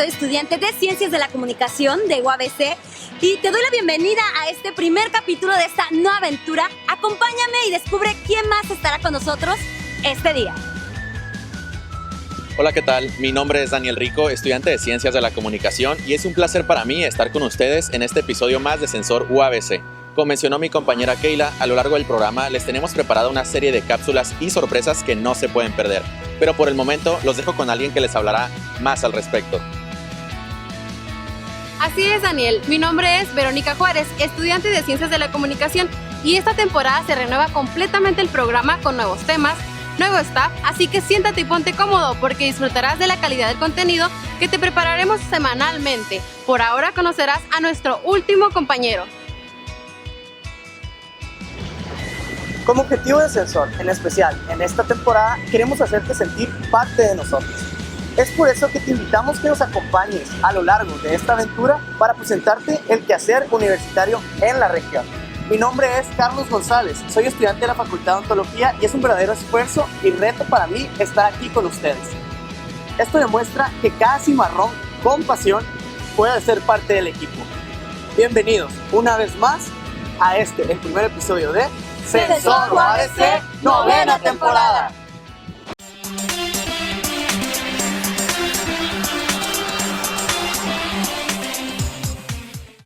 soy estudiante de Ciencias de la Comunicación de UABC y te doy la bienvenida a este primer capítulo de esta nueva aventura. Acompáñame y descubre quién más estará con nosotros este día. Hola, ¿qué tal? Mi nombre es Daniel Rico, estudiante de Ciencias de la Comunicación, y es un placer para mí estar con ustedes en este episodio más de Sensor UABC. Como mencionó mi compañera Keila, a lo largo del programa les tenemos preparada una serie de cápsulas y sorpresas que no se pueden perder. Pero por el momento los dejo con alguien que les hablará más al respecto. Así es, Daniel. Mi nombre es Verónica Juárez, estudiante de Ciencias de la Comunicación, y esta temporada se renueva completamente el programa con nuevos temas, nuevo staff, así que siéntate y ponte cómodo porque disfrutarás de la calidad del contenido que te prepararemos semanalmente. Por ahora conocerás a nuestro último compañero. Como objetivo de Sensor, en especial en esta temporada, queremos hacerte sentir parte de nosotros. Es por eso que te invitamos que nos acompañes a lo largo de esta aventura para presentarte el quehacer universitario en la región. Mi nombre es Carlos González, soy estudiante de la Facultad de Odontología y es un verdadero esfuerzo y reto para mí estar aquí con ustedes. Esto demuestra que cada cimarrón con pasión puede ser parte del equipo. Bienvenidos una vez más a el primer episodio de Sensor UABC, novena temporada.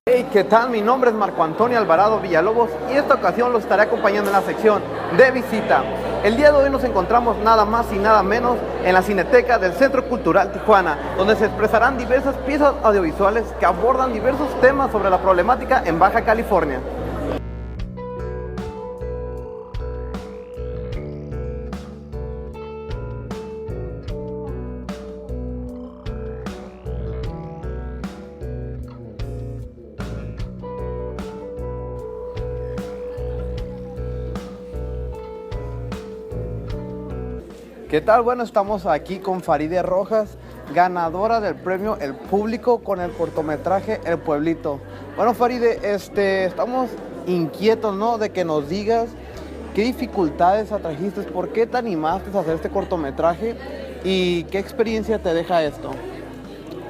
Hey, ¿qué tal? Mi nombre es Marco Antonio Alvarado Villalobos y esta ocasión los estaré acompañando en la sección de visita. El día de hoy nos encontramos nada más y nada menos en la Cineteca del Centro Cultural Tijuana, donde se expresarán diversas piezas audiovisuales que abordan diversos temas sobre la problemática en Baja California. ¿Qué tal? Bueno, estamos aquí con Faride Rojas, ganadora del premio El Público con el cortometraje El Pueblito. Bueno, Faride, estamos inquietos, ¿no?, de que nos digas qué dificultades atrajiste, por qué te animaste a hacer este cortometraje y qué experiencia te deja esto.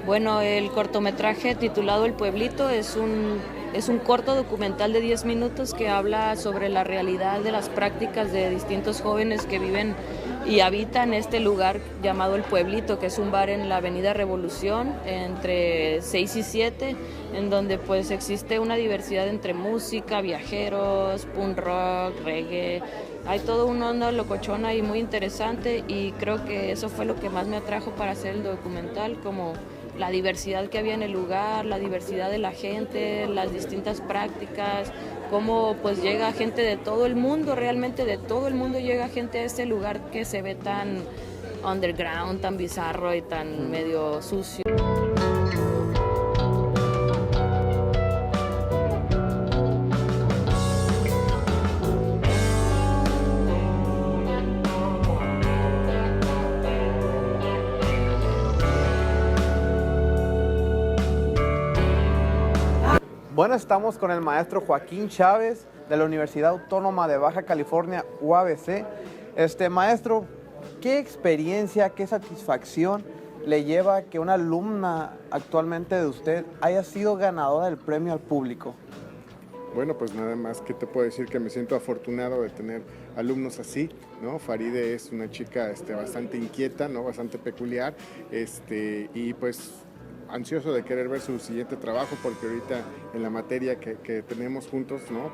Bueno, el cortometraje titulado El Pueblito es un corto documental de 10 minutos que habla sobre la realidad de las prácticas de distintos jóvenes que viven y habitan este lugar llamado El Pueblito, que es un bar en la Avenida Revolución entre 6 y 7, en donde pues existe una diversidad entre música, viajeros, punk rock, reggae. Hay todo un onda locochona y muy interesante, y creo que eso fue lo que más me atrajo para hacer el documental, como la diversidad que había en el lugar, la diversidad de la gente, las distintas prácticas, cómo pues llega gente de todo el mundo, realmente de todo el mundo llega gente a este lugar que se ve tan underground, tan bizarro y tan medio sucio. Bueno, estamos con el maestro Joaquín Chávez de la Universidad Autónoma de Baja California, UABC. Maestro, ¿qué experiencia, qué satisfacción le lleva que una alumna actualmente de usted haya sido ganadora del premio al público? Bueno, pues nada más que te puedo decir que me siento afortunado de tener alumnos así, ¿no? Faride es una chica bastante inquieta, ¿no? Bastante peculiar, y pues ansioso de querer ver su siguiente trabajo, porque ahorita en la materia que tenemos juntos, ¿no?,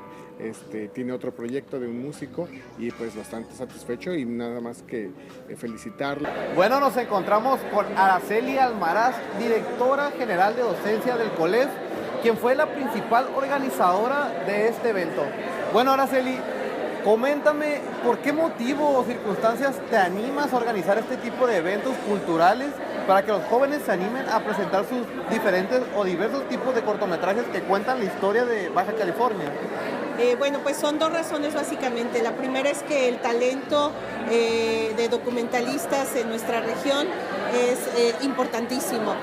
tiene otro proyecto de un músico, y pues bastante satisfecho y nada más que felicitarla. Bueno, nos encontramos con Araceli Almaraz, directora general de docencia del COLEF, quien fue la principal organizadora de este evento. Bueno, Araceli, coméntame por qué motivo o circunstancias te animas a organizar este tipo de eventos culturales para que los jóvenes se animen a presentar sus diferentes o diversos tipos de cortometrajes que cuentan la historia de Baja California. Bueno, pues son dos razones básicamente. La primera es que el talento de documentalistas en nuestra región es importantísimo.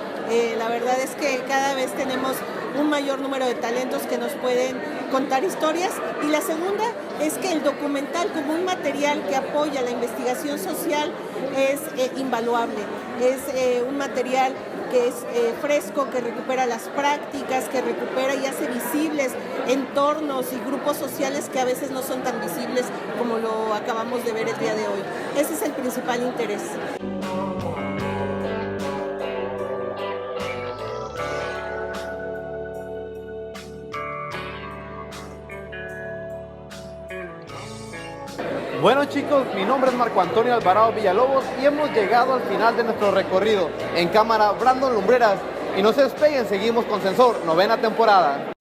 La verdad es que cada vez tenemos un mayor número de talentos que nos pueden contar historias. Y la segunda es que el documental como un material que apoya la investigación social es invaluable. Es un material que es fresco, que recupera las prácticas, que recupera y hace visibles entornos y grupos sociales que a veces no son tan visibles como lo acabamos de ver el día de hoy. Ese es el principal interés. Bueno chicos, mi nombre es Marco Antonio Alvarado Villalobos y hemos llegado al final de nuestro recorrido. En cámara, Brandon Lumbreras. Y no se despeguen, seguimos con Sensor, 9ª temporada.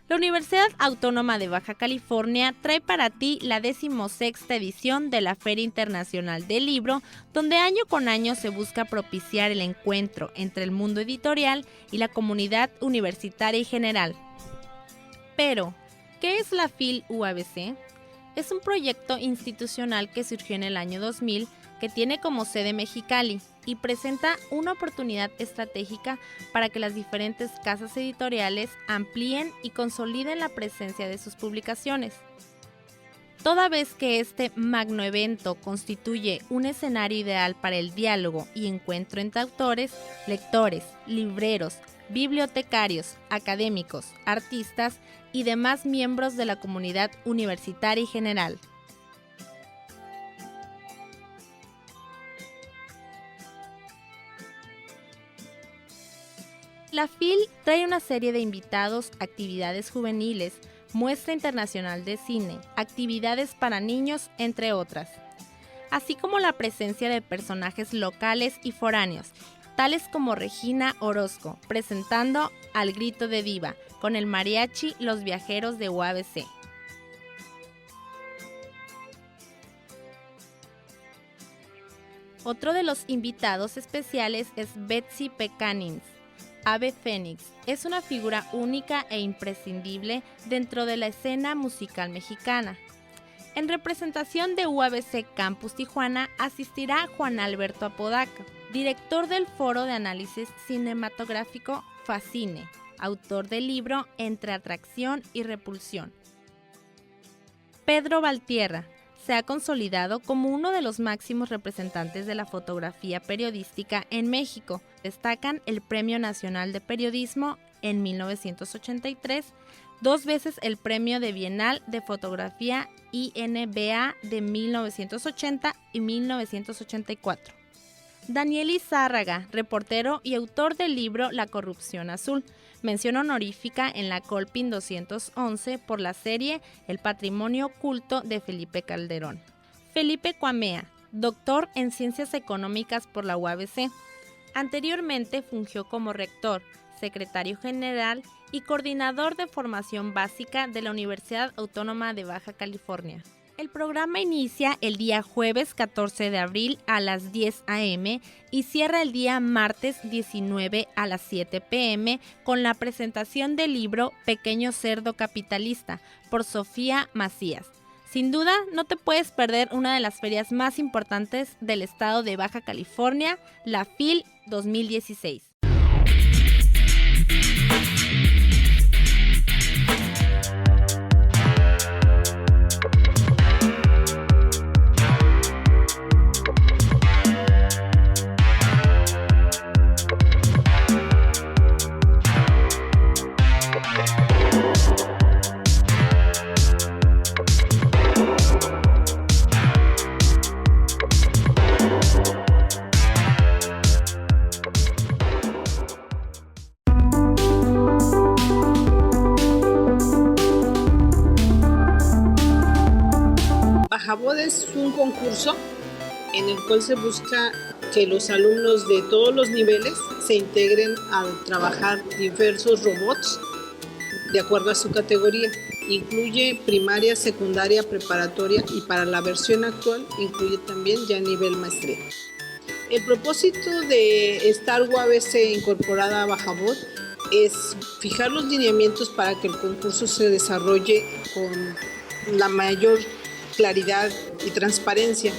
La Universidad Autónoma de Baja California trae para ti la 16ª edición de la Feria Internacional del Libro, donde año con año se busca propiciar el encuentro entre el mundo editorial y la comunidad universitaria y general. Pero, ¿qué es la FIL UABC? Es un proyecto institucional que surgió en el año 2000, que tiene como sede Mexicali y presenta una oportunidad estratégica para que las diferentes casas editoriales amplíen y consoliden la presencia de sus publicaciones. Toda vez que este magno evento constituye un escenario ideal para el diálogo y encuentro entre autores, lectores, libreros, bibliotecarios, académicos, artistas y demás miembros de la comunidad universitaria y general. La FIL trae una serie de invitados, actividades juveniles, muestra internacional de cine, actividades para niños, entre otras, así como la presencia de personajes locales y foráneos, tales como Regina Orozco, presentando Al Grito de Diva, con el mariachi Los Viajeros de UABC. Otro de los invitados especiales es Betsy P. Canins, Ave Fénix. Es una figura única e imprescindible dentro de la escena musical mexicana. En representación de UABC Campus Tijuana asistirá Juan Alberto Apodaca, director del Foro de Análisis Cinematográfico Fascine, autor del libro Entre Atracción y Repulsión. Pedro Valtierra se ha consolidado como uno de los máximos representantes de la fotografía periodística en México. Destacan el Premio Nacional de Periodismo en 1983, 2 veces el Premio de Bienal de Fotografía INBA de 1980 y 1984. Daniel Izárraga, reportero y autor del libro La Corrupción Azul, mención honorífica en la Colpin 211 por la serie El Patrimonio Oculto de Felipe Calderón. Felipe Cuamea, doctor en Ciencias Económicas por la UABC. Anteriormente fungió como rector, secretario general y coordinador de formación básica de la Universidad Autónoma de Baja California. El programa inicia el día jueves 14 de abril a las 10 a.m. y cierra el día martes 19 a las 7 p.m. con la presentación del libro Pequeño Cerdo Capitalista por Sofía Macías. Sin duda, no te puedes perder una de las ferias más importantes del estado de Baja California, la FIL 2016. Bajabod es un concurso en el cual se busca que los alumnos de todos los niveles se integren al trabajar diversos robots de acuerdo a su categoría. Incluye primaria, secundaria, preparatoria y para la versión actual incluye también ya nivel maestría. El propósito de estar UABC incorporada a Bajabod es fijar los lineamientos para que el concurso se desarrolle con la mayor claridad y transparencia.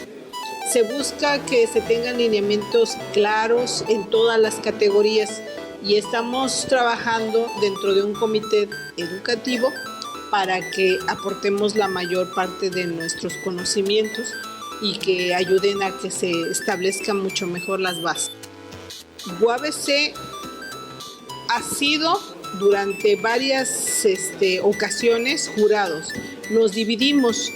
Se busca que se tengan lineamientos claros en todas las categorías y estamos trabajando dentro de un comité educativo para que aportemos la mayor parte de nuestros conocimientos y que ayuden a que se establezcan mucho mejor las bases. UABC ha sido durante varias ocasiones jurados. Nos dividimos.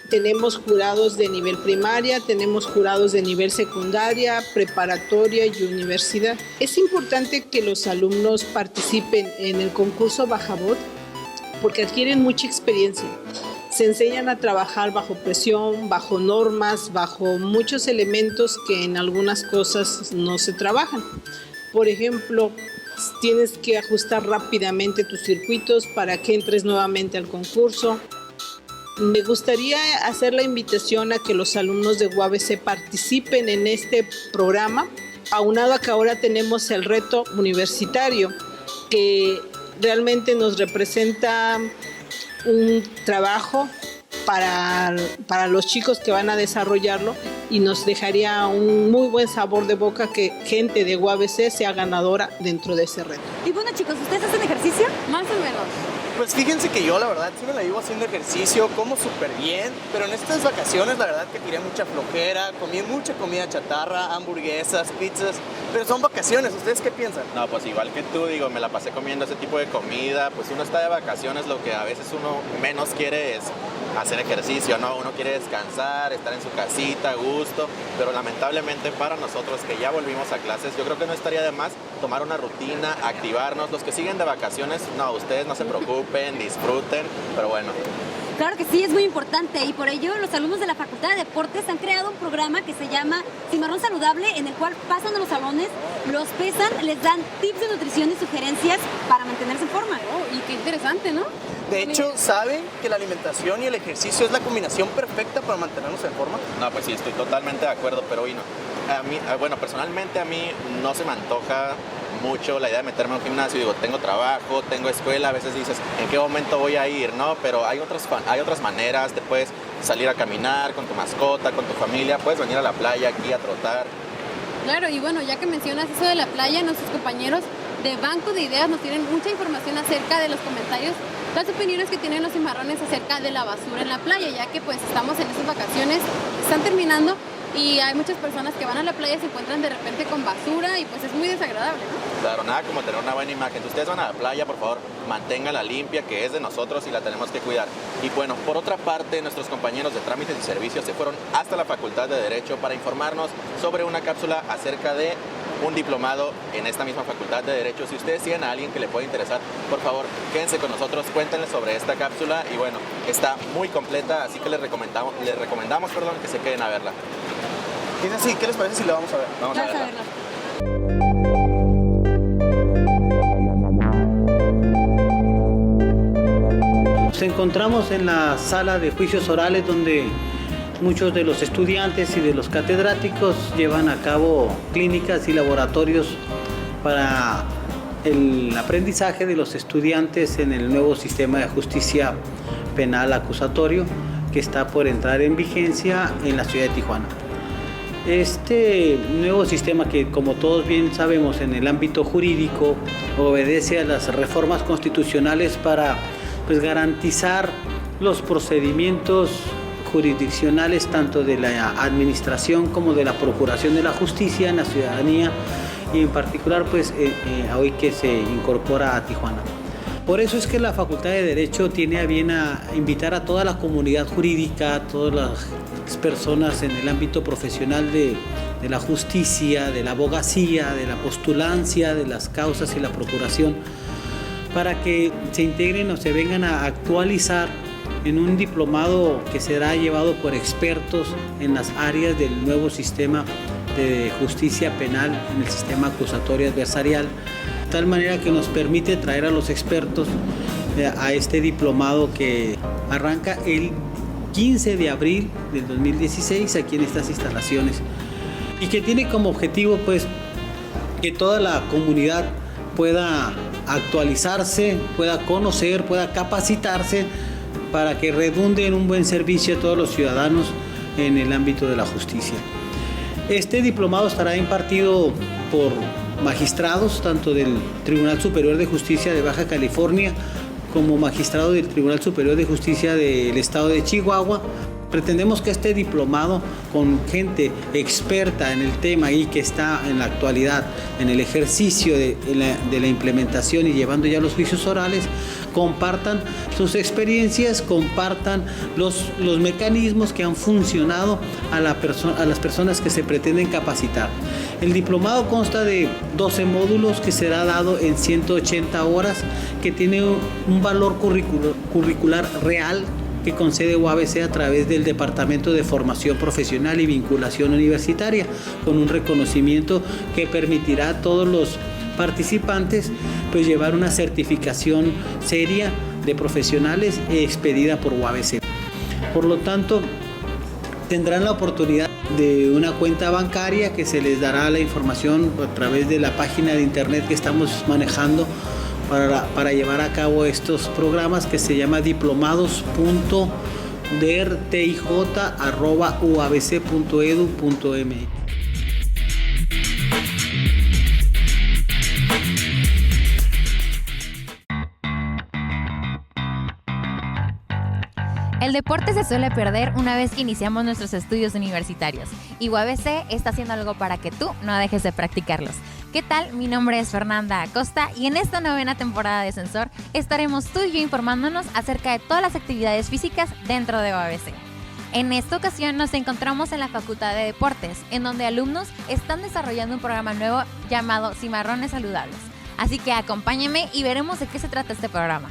Tenemos jurados de nivel primaria, tenemos jurados de nivel secundaria, preparatoria y universidad. Es importante que los alumnos participen en el concurso Bajabot porque adquieren mucha experiencia. Se enseñan a trabajar bajo presión, bajo normas, bajo muchos elementos que en algunas cosas no se trabajan. Por ejemplo, tienes que ajustar rápidamente tus circuitos para que entres nuevamente al concurso. Me gustaría hacer la invitación a que los alumnos de UABC participen en este programa, aunado a que ahora tenemos el reto universitario, que realmente nos representa un trabajo para los chicos que van a desarrollarlo y nos dejaría un muy buen sabor de boca que gente de UABC sea ganadora dentro de ese reto. Y bueno, chicos, ¿ustedes hacen ejercicio? Más o menos. Pues fíjense que yo la verdad sí me la vivo haciendo ejercicio, como súper bien, pero en estas vacaciones la verdad que tiré mucha flojera, comí mucha comida chatarra, hamburguesas, pizzas, pero son vacaciones, ¿ustedes qué piensan? No, pues igual que tú, digo, me la pasé comiendo ese tipo de comida, pues uno está de vacaciones, lo que a veces uno menos quiere es hacer ejercicio, ¿no? Uno quiere descansar, estar en su casita, a gusto, pero lamentablemente para nosotros que ya volvimos a clases, yo creo que no estaría de más tomar una rutina, activarnos. Los que siguen de vacaciones, no, ustedes no se preocupen, disfruten, pero bueno. Claro que sí, es muy importante y por ello los alumnos de la Facultad de Deportes han creado un programa que se llama Cimarrón Saludable, en el cual pasan a los salones, los pesan, les dan tips de nutrición y sugerencias para mantenerse en forma. Y qué interesante, ¿no? De hecho, ¿saben que la alimentación y el ejercicio es la combinación perfecta para mantenernos en forma? No, pues sí, estoy totalmente de acuerdo, pero bueno, bueno, personalmente a mí no se me antoja mucho la idea de meterme a un gimnasio. Digo, tengo trabajo, tengo escuela, a veces dices, ¿en qué momento voy a ir? ¿No? Pero hay otras maneras, te puedes salir a caminar con tu mascota, con tu familia, puedes venir a la playa aquí a trotar. Claro, y bueno, ya que mencionas eso de la playa, nuestros compañeros de Banco de Ideas nos tienen mucha información acerca de los comentarios, las opiniones que tienen los cimarrones acerca de la basura en la playa, ya que pues estamos en esas vacaciones, están terminando y hay muchas personas que van a la playa y se encuentran de repente con basura y pues es muy desagradable, ¿no? Claro, nada como tener una buena imagen. Si ustedes van a la playa, por favor, manténganla limpia, que es de nosotros y la tenemos que cuidar. Y bueno, por otra parte, nuestros compañeros de trámites y servicios se fueron hasta la Facultad de Derecho para informarnos sobre una cápsula acerca de un diplomado en esta misma Facultad de Derecho. Si ustedes siguen a alguien que le puede interesar, por favor, quédense con nosotros, cuéntenles sobre esta cápsula y bueno, está muy completa, así que les recomendamos que se queden a verla. ¿Es así? ¿Qué les parece si la vamos a ver? Vamos a verla. Nos encontramos en la sala de juicios orales donde muchos de los estudiantes y de los catedráticos llevan a cabo clínicas y laboratorios para el aprendizaje de los estudiantes en el nuevo sistema de justicia penal acusatorio que está por entrar en vigencia en la ciudad de Tijuana. Este nuevo sistema que, como todos bien sabemos, en el ámbito jurídico obedece a las reformas constitucionales para garantizar los procedimientos jurisdiccionales tanto de la administración como de la procuración de la justicia en la ciudadanía y en particular hoy que se incorpora a Tijuana. Por eso es que la Facultad de Derecho tiene a bien a invitar a toda la comunidad jurídica, a todas las personas en el ámbito profesional de la justicia, de la abogacía, de la postulancia, de las causas y la procuración, para que se integren o se vengan a actualizar en un diplomado que será llevado por expertos en las áreas del nuevo sistema de justicia penal, en el sistema acusatorio adversarial, de tal manera que nos permite traer a los expertos a este diplomado que arranca el 15 de abril del 2016 aquí en estas instalaciones y que tiene como objetivo que toda la comunidad pueda actualizarse, pueda conocer, pueda capacitarse para que redunde en un buen servicio a todos los ciudadanos en el ámbito de la justicia. Este diplomado estará impartido por magistrados tanto del Tribunal Superior de Justicia de Baja California como magistrado del Tribunal Superior de Justicia del Estado de Chihuahua. Pretendemos que este diplomado, con gente experta en el tema y que está en la actualidad en el ejercicio de la implementación y llevando ya los juicios orales, compartan sus experiencias, compartan los mecanismos que han funcionado a las personas que se pretenden capacitar. El diplomado consta de 12 módulos que será dado en 180 horas, que tiene un valor curricular real que concede UABC a través del Departamento de Formación Profesional y Vinculación Universitaria, con un reconocimiento que permitirá a todos los participantes pues llevar una certificación seria de profesionales expedida por UABC. Por lo tanto, tendrán la oportunidad de una cuenta bancaria que se les dará la información a través de la página de internet que estamos manejando para llevar a cabo estos programas, que se llama diplomados.dertij@uabc.edu.mx. El deporte se suele perder una vez que iniciamos nuestros estudios universitarios, y UABC está haciendo algo para que tú no dejes de practicarlos. ¿Qué tal? Mi nombre es Fernanda Acosta y en esta 9ª temporada de Sensor estaremos tú y yo informándonos acerca de todas las actividades físicas dentro de UABC. En esta ocasión nos encontramos en la Facultad de Deportes, en donde alumnos están desarrollando un programa nuevo llamado Cimarrones Saludables. Así que acompáñenme y veremos de qué se trata este programa.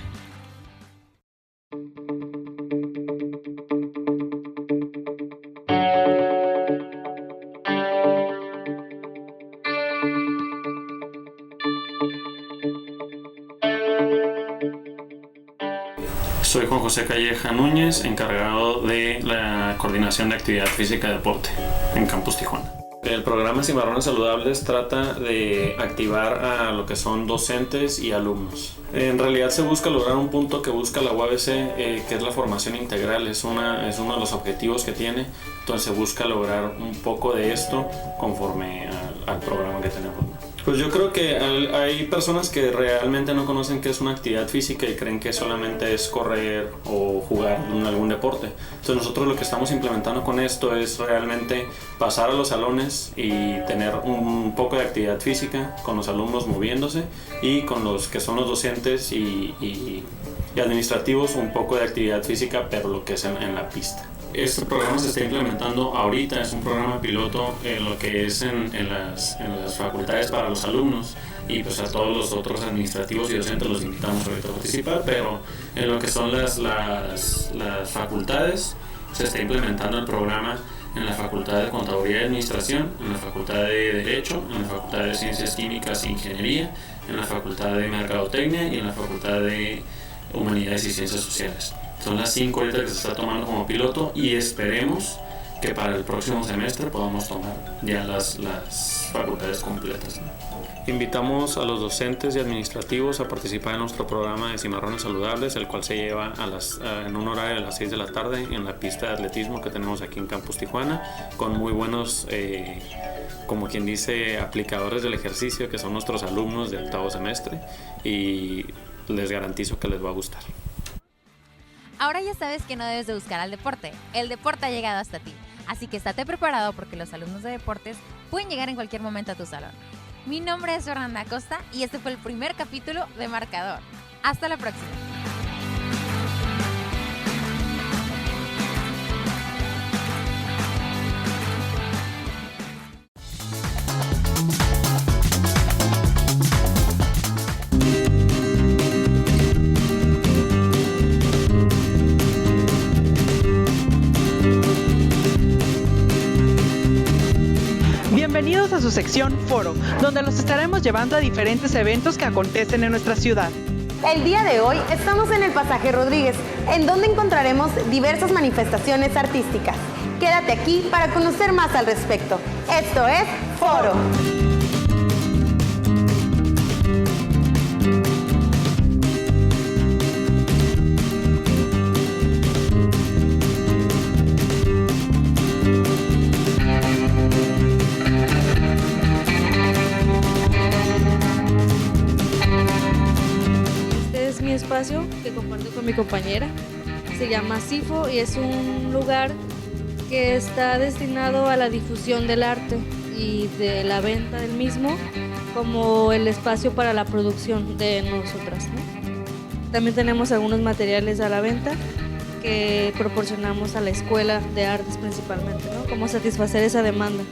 Soy Juan José Calleja Núñez, encargado de la coordinación de actividad física y deporte en Campus Tijuana. El programa Cimarrones Saludables trata de activar a lo que son docentes y alumnos. En realidad se busca lograr un punto que busca la UABC, que es la formación integral, es uno de los objetivos que tiene. Entonces se busca lograr un poco de esto conforme al programa que tenemos. Pues yo creo que hay personas que realmente no conocen qué es una actividad física y creen que solamente es correr o jugar en algún deporte. Entonces nosotros lo que estamos implementando con esto es realmente pasar a los salones y tener un poco de actividad física con los alumnos moviéndose, y con los que son los docentes y administrativos un poco de actividad física, pero lo que es en la pista. Este programa se está implementando ahorita, es un programa piloto en lo que es en las facultades para los alumnos, y pues a todos los otros administrativos y docentes los invitamos ahorita a participar, pero en lo que son las facultades se está implementando el programa en la Facultad de Contaduría y Administración, en la Facultad de Derecho, en la Facultad de Ciencias Químicas e Ingeniería, en la Facultad de Mercadotecnia y en la Facultad de Humanidades y Ciencias Sociales. Son las 5 ahorita que se está tomando como piloto, y esperemos que para el próximo semestre podamos tomar ya las facultades completas, ¿no? Invitamos a los docentes y administrativos a participar en nuestro programa de Cimarrones Saludables, el cual se lleva en un horario de las 6 de la tarde en la pista de atletismo que tenemos aquí en Campus Tijuana, con muy buenos, como quien dice, aplicadores del ejercicio, que son nuestros alumnos de 8º semestre, y les garantizo que les va a gustar. Ahora ya sabes que no debes de buscar al deporte. El deporte ha llegado hasta ti. Así que estate preparado, porque los alumnos de deportes pueden llegar en cualquier momento a tu salón. Mi nombre es Fernanda Acosta y este fue el primer capítulo de Marcador. Hasta la próxima. Bienvenidos a su sección Foro, donde los estaremos llevando a diferentes eventos que acontecen en nuestra ciudad. El día de hoy estamos en el Pasaje Rodríguez, en donde encontraremos diversas manifestaciones artísticas. Quédate aquí para conocer más al respecto. Esto es Foro. espacio que comparto con mi compañera. Se llama CIFO y es un lugar que está destinado a la difusión del arte y de la venta del mismo, como el espacio para la producción de nosotras, ¿no? También tenemos algunos materiales a la venta que proporcionamos a la escuela de artes principalmente, ¿no? Como satisfacer esa demanda.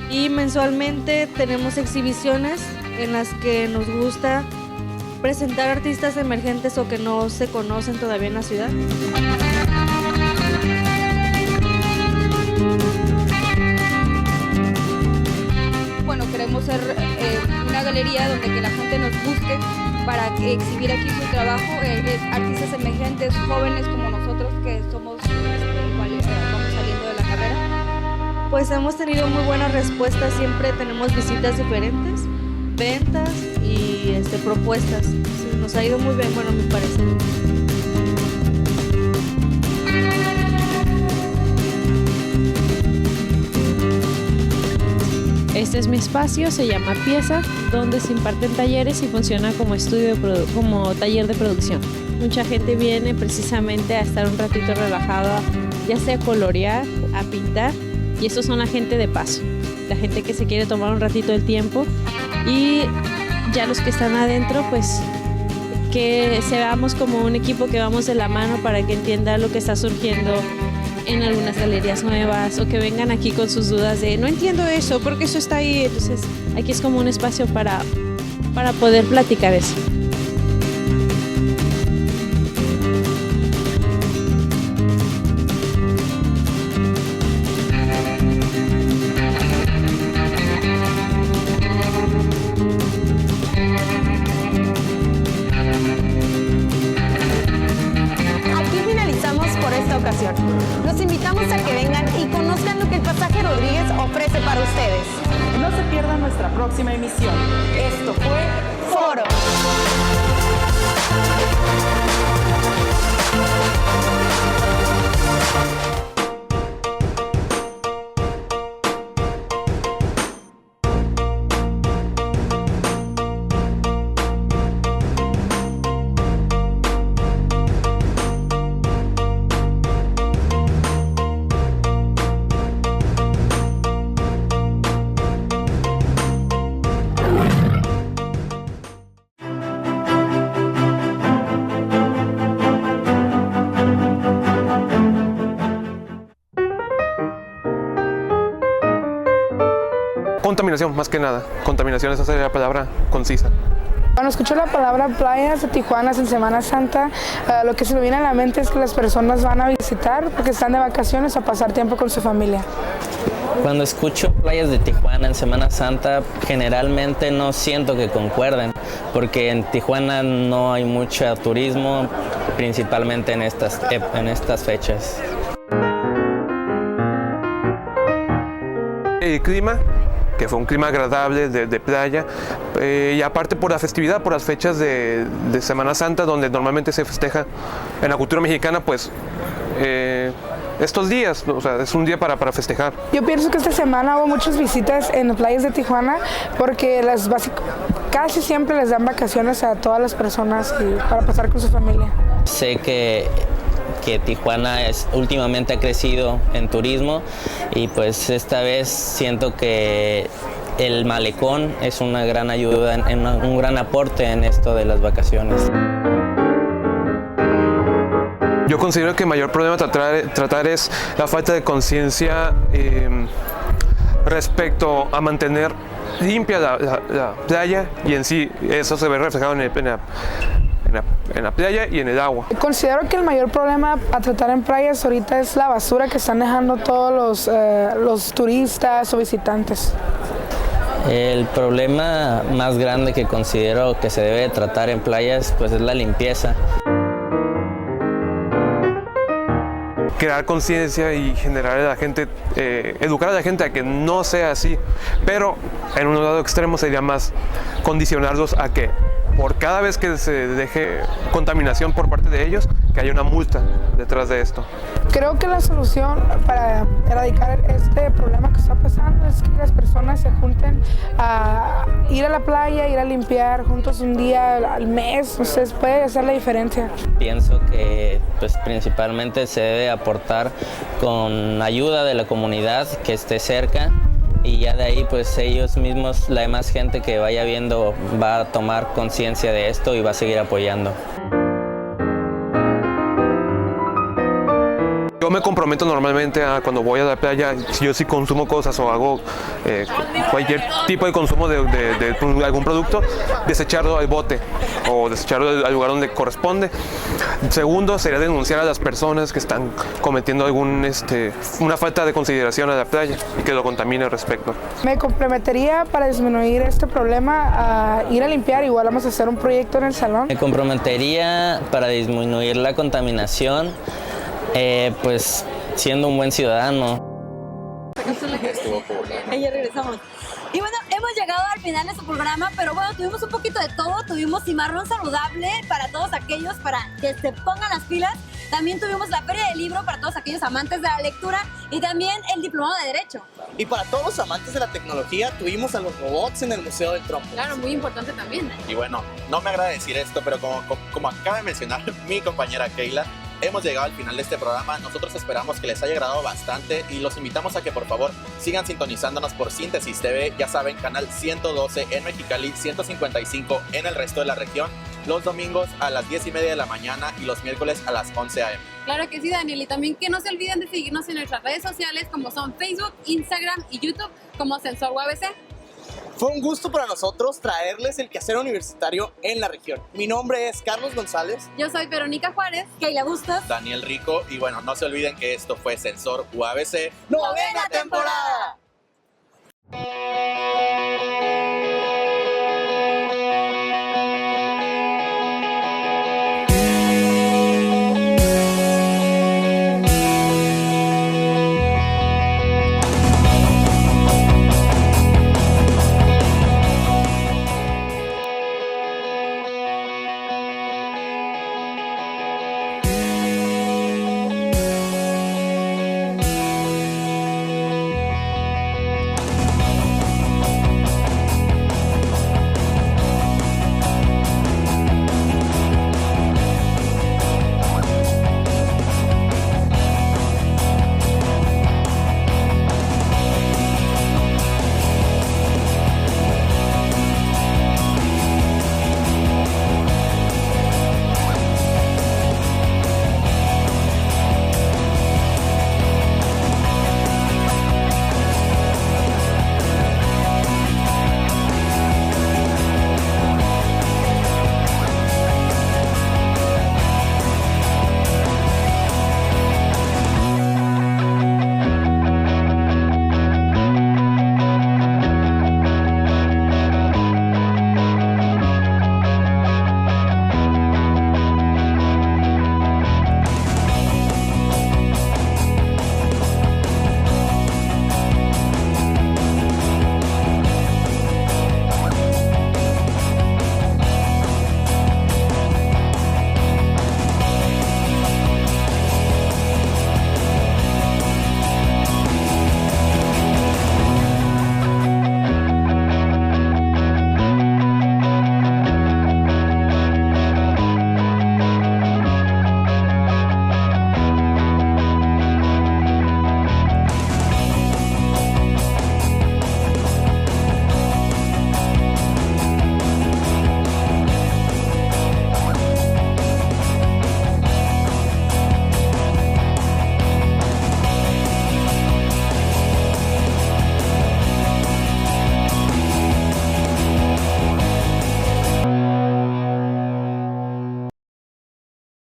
Y mensualmente tenemos exhibiciones en las que nos gusta presentar artistas emergentes o que no se conocen todavía en la ciudad. Bueno, queremos ser una galería donde que la gente nos busque para exhibir aquí su trabajo, artistas emergentes, jóvenes como nosotros que somos vamos saliendo de la carrera. Pues hemos tenido muy buena respuesta, siempre tenemos visitas diferentes, ventas y propuestas. Sí, nos ha ido muy bien, bueno, me parece. Este es mi espacio, se llama Pieza, donde se imparten talleres y funciona como como taller de producción. Mucha gente viene precisamente a estar un ratito relajada, ya sea a colorear, a pintar, y estos son la gente de paso, la gente que se quiere tomar un ratito del tiempo, y ya los que están adentro, pues que seamos como un equipo que vamos de la mano para que entiendan lo que está surgiendo en algunas galerías nuevas, o que vengan aquí con sus dudas de no entiendo eso, porque eso está ahí. Entonces aquí es como un espacio para poder platicar eso. Los invitamos a que vengan y conozcan lo que el Pasaje Rodríguez ofrece para ustedes. No se pierdan nuestra próxima emisión. Esto fue Foro. Contaminación, más que nada. Contaminación, esa sería la palabra concisa. Cuando escucho la palabra playas de Tijuana en Semana Santa, lo que se me viene a la mente es que las personas van a visitar porque están de vacaciones a pasar tiempo con su familia. Cuando escucho playas de Tijuana en Semana Santa, generalmente no siento que concuerden, porque en Tijuana no hay mucho turismo, principalmente en estas fechas. El clima, que fue un clima agradable de playa, y aparte por la festividad, por las fechas de Semana Santa, donde normalmente se festeja en la cultura mexicana, pues estos días, o sea, es un día para festejar. Yo pienso que esta semana hubo muchas visitas en las playas de Tijuana porque casi siempre les dan vacaciones a todas las personas para pasar con su familia. Sé que Tijuana últimamente ha crecido en turismo, y pues esta vez siento que el malecón es una gran ayuda, un gran aporte en esto de las vacaciones. Yo considero que el mayor problema a tratar es la falta de conciencia respecto a mantener limpia la playa, y en sí eso se ve reflejado en la playa y en el agua. Considero que el mayor problema a tratar en playas ahorita es la basura que están dejando todos los turistas o visitantes. El problema más grande que considero que se debe tratar en playas, pues, es la limpieza. Crear conciencia y generar a la gente, educar a la gente a que no sea así, pero en un lado extremo sería más condicionarlos a que por cada vez que se deje contaminación por parte de ellos, que haya una multa detrás de esto. Creo que la solución para erradicar este problema que está pasando es que las personas se junten a ir a la playa, ir a limpiar juntos un día al mes, no sé, puede hacer la diferencia. Pienso que pues, principalmente se debe aportar con ayuda de la comunidad que esté cerca, y ya de ahí pues ellos mismos, la demás gente que vaya viendo va a tomar conciencia de esto y va a seguir apoyando. Yo me comprometo normalmente a cuando voy a la playa, si yo sí consumo cosas o hago cualquier tipo de consumo de algún producto, desecharlo al bote o desecharlo al lugar donde corresponde. Segundo, sería denunciar a las personas que están cometiendo una falta de consideración a la playa y que lo contamine al respecto. Me comprometería para disminuir este problema a ir a limpiar, igual vamos a hacer un proyecto en el salón. Me comprometería para disminuir la contaminación, pues siendo un buen ciudadano. Y ya regresamos. Y bueno, hemos llegado al final de su programa, pero bueno, tuvimos un poquito de todo. Tuvimos cimarrón saludable para todos aquellos para que se pongan las pilas. También tuvimos la feria del libro para todos aquellos amantes de la lectura y también el diplomado de Derecho. Y para todos los amantes de la tecnología, tuvimos a los robots en el Museo del Trompo. Claro, muy importante también. Y bueno, no me agrada decir esto, pero como acaba de mencionar mi compañera Keila, hemos llegado al final de este programa. Nosotros esperamos que les haya agradado bastante y los invitamos a que por favor sigan sintonizándonos por Síntesis TV, ya saben, canal 112 en Mexicali, 155 en el resto de la región, los domingos a las 10:30 de la mañana y los miércoles a las 11 a.m. Claro que sí, Daniel, y también que no se olviden de seguirnos en nuestras redes sociales como son Facebook, Instagram y YouTube como Sensor UABC. Fue un gusto para nosotros traerles el quehacer universitario en la región. Mi nombre es Carlos González. Yo soy Verónica Juárez. Keila Bustos. Daniel Rico. Y bueno, no se olviden que esto fue Sensor UABC. ¡Novena temporada!